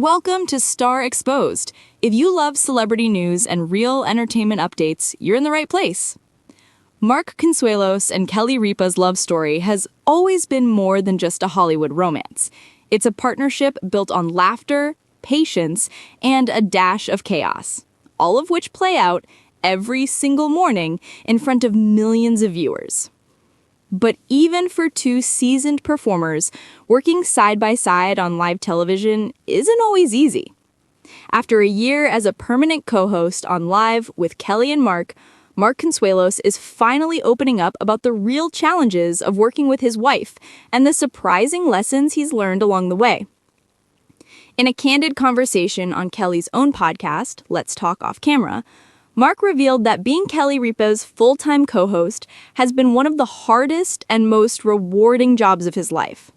Welcome to Star Exposed. If you love celebrity news and real entertainment updates, you're in the right place. Mark Consuelos and Kelly Ripa's love story has always been more than just a Hollywood romance. It's a partnership built on laughter, patience, and a dash of chaos, all of which play out every single morning in front of millions of viewers. But even for two seasoned performers, working side by side on live television isn't always easy. After a year as a permanent co-host on Live with Kelly and Mark Consuelos is finally opening up about the real challenges of working with his wife and the surprising lessons he's learned along the way. In a candid conversation on Kelly's own podcast, Let's Talk Off Camera, Mark revealed that being Kelly Ripa's full-time co-host has been one of the hardest and most rewarding jobs of his life.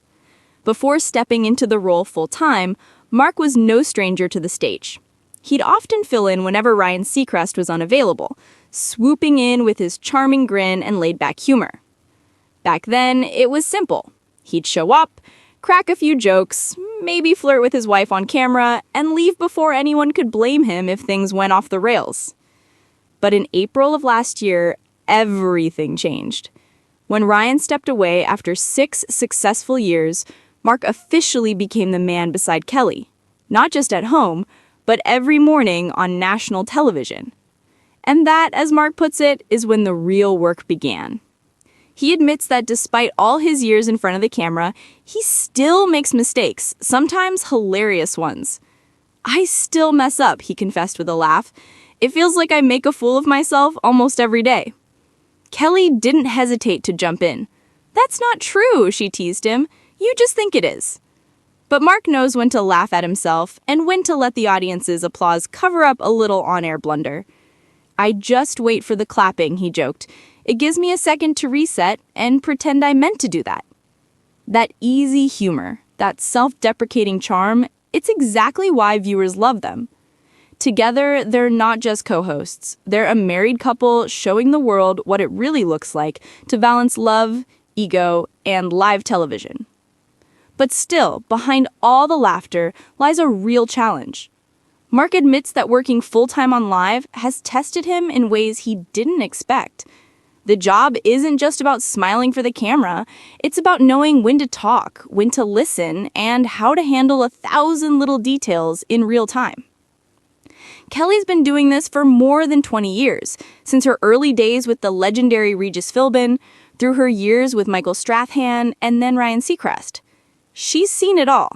Before stepping into the role full-time, Mark was no stranger to the stage. He'd often fill in whenever Ryan Seacrest was unavailable, swooping in with his charming grin and laid-back humor. Back then, it was simple. He'd show up, crack a few jokes, maybe flirt with his wife on camera, and leave before anyone could blame him if things went off the rails. But in April of last year, everything changed. When Ryan stepped away after 6 successful years, Mark officially became the man beside Kelly, not just at home, but every morning on national television. And that, as Mark puts it, is when the real work began. He admits that despite all his years in front of the camera, he still makes mistakes, sometimes hilarious ones. "I still mess up," he confessed with a laugh. "It feels like I make a fool of myself almost every day." Kelly didn't hesitate to jump in. "That's not true," she teased him. "You just think it is." But Mark knows when to laugh at himself and when to let the audience's applause cover up a little on-air blunder. "I just wait for the clapping," he joked. "It gives me a second to reset and pretend I meant to do that." That easy humor, that self-deprecating charm, it's exactly why viewers love them. Together, they're not just co-hosts. They're a married couple showing the world what it really looks like to balance love, ego, and live television. But still, behind all the laughter lies a real challenge. Mark admits that working full-time on Live has tested him in ways he didn't expect. The job isn't just about smiling for the camera. It's about knowing when to talk, when to listen, and how to handle 1,000 little details in real time. Kelly's been doing this for more than 20 years, since her early days with the legendary Regis Philbin, through her years with Michael Strahan, and then Ryan Seacrest. She's seen it all.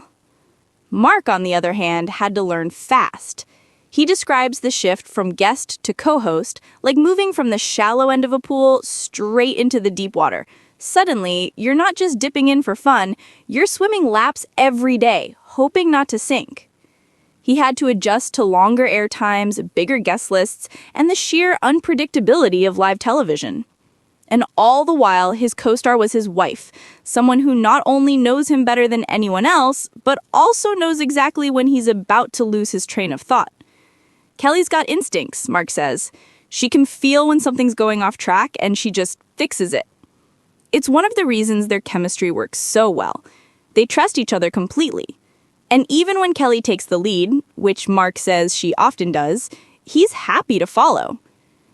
Mark, on the other hand, had to learn fast. He describes the shift from guest to co-host like moving from the shallow end of a pool straight into the deep water. Suddenly, you're not just dipping in for fun, you're swimming laps every day, hoping not to sink. He had to adjust to longer air times, bigger guest lists, and the sheer unpredictability of live television. And all the while, his co-star was his wife, someone who not only knows him better than anyone else, but also knows exactly when he's about to lose his train of thought. Kelly's got instincts, Mark says. She can feel when something's going off track, and she just fixes it. It's one of the reasons their chemistry works so well. They trust each other completely. And even when Kelly takes the lead, which Mark says she often does, he's happy to follow.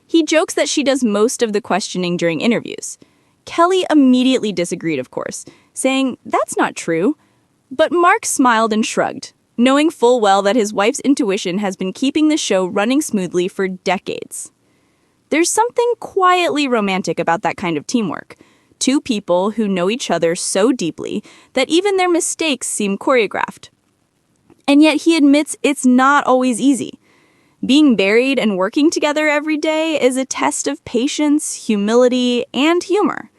He jokes that she does most of the questioning during interviews. Kelly immediately disagreed, of course, saying, "That's not true." But Mark smiled and shrugged, knowing full well that his wife's intuition has been keeping the show running smoothly for decades. There's something quietly romantic about that kind of teamwork. Two people who know each other so deeply that even their mistakes seem choreographed. And yet he admits it's not always easy. Being married and working together every day is a test of patience, humility, and humor.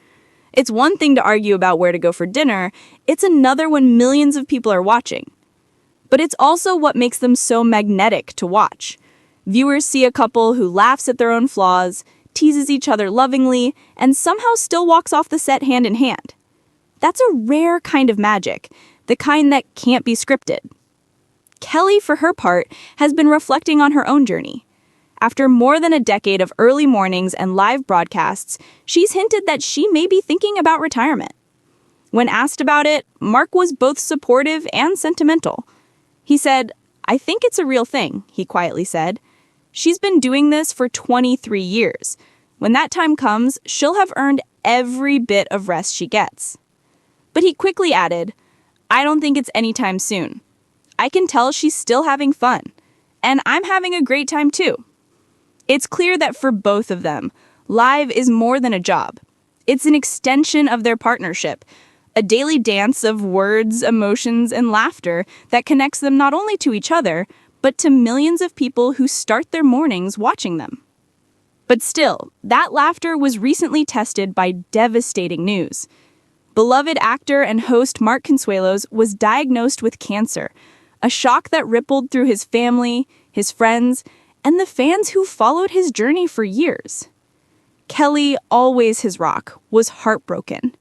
It's one thing to argue about where to go for dinner, it's another when millions of people are watching. But it's also what makes them so magnetic to watch. Viewers see a couple who laughs at their own flaws, teases each other lovingly, and somehow still walks off the set hand in hand. That's a rare kind of magic, the kind that can't be scripted. Kelly, for her part, has been reflecting on her own journey. After more than a decade of early mornings and live broadcasts, she's hinted that she may be thinking about retirement. When asked about it, Mark was both supportive and sentimental. He said, I think it's a real thing, he quietly said. She's been doing this for 23 years. When that time comes, she'll have earned every bit of rest she gets. But he quickly added, I don't think it's anytime soon. I can tell she's still having fun, and I'm having a great time too. It's clear that for both of them, live is more than a job. It's an extension of their partnership, a daily dance of words, emotions, and laughter that connects them not only to each other, but to millions of people who start their mornings watching them. But still, that laughter was recently tested by devastating news. Beloved actor and host Mark Consuelos was diagnosed with cancer, a shock that rippled through his family, his friends, and the fans who followed his journey for years. Kelly, always his rock, was heartbroken.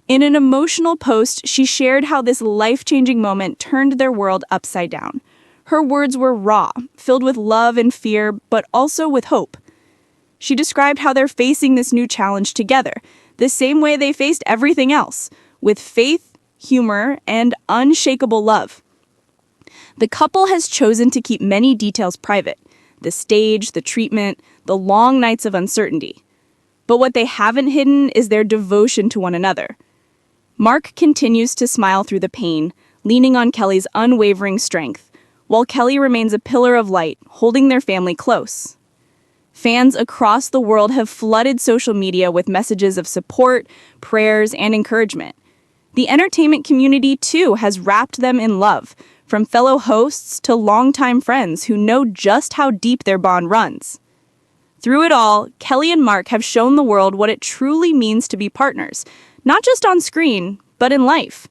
In an emotional post, she shared how this life-changing moment turned their world upside down. Her words were raw, filled with love and fear, but also with hope. She described how they're facing this new challenge together, the same way they faced everything else, with faith, humor, and unshakable love. The couple has chosen to keep many details private: the stage, the treatment, the long nights of uncertainty. But what they haven't hidden is their devotion to one another. Mark continues to smile through the pain, leaning on Kelly's unwavering strength, while Kelly remains a pillar of light, holding their family close. Fans across the world have flooded social media with messages of support, prayers, and encouragement. The entertainment community, too, has wrapped them in love, from fellow hosts to longtime friends who know just how deep their bond runs. Through it all, Kelly and Mark have shown the world what it truly means to be partners, not just on screen, but in life.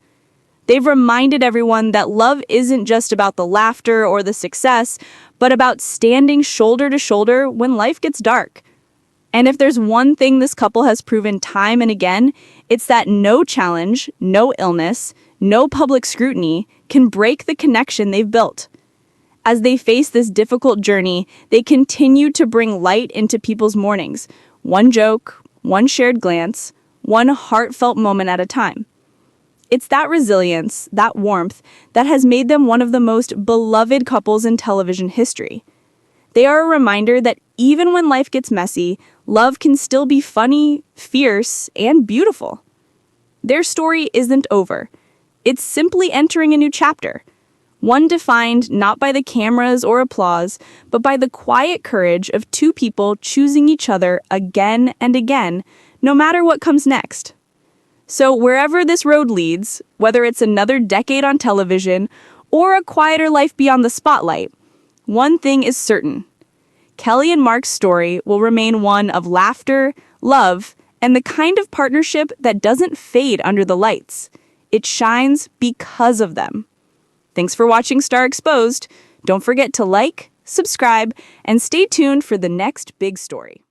They've reminded everyone that love isn't just about the laughter or the success, but about standing shoulder to shoulder when life gets dark. And if there's one thing this couple has proven time and again, it's that no challenge, no illness, no public scrutiny can break the connection they've built. As they face this difficult journey, they continue to bring light into people's mornings, one joke, one shared glance, one heartfelt moment at a time. It's that resilience, that warmth, that has made them one of the most beloved couples in television history. They are a reminder that even when life gets messy, love can still be funny, fierce, and beautiful. Their story isn't over. It's simply entering a new chapter, one defined not by the cameras or applause, but by the quiet courage of two people choosing each other again and again, no matter what comes next. So wherever this road leads, whether it's another decade on television or a quieter life beyond the spotlight, one thing is certain: Kelly and Mark's story will remain one of laughter, love, and the kind of partnership that doesn't fade under the lights. It shines because of them. Thanks for watching Star Exposed. Don't forget to like, subscribe, and stay tuned for the next big story.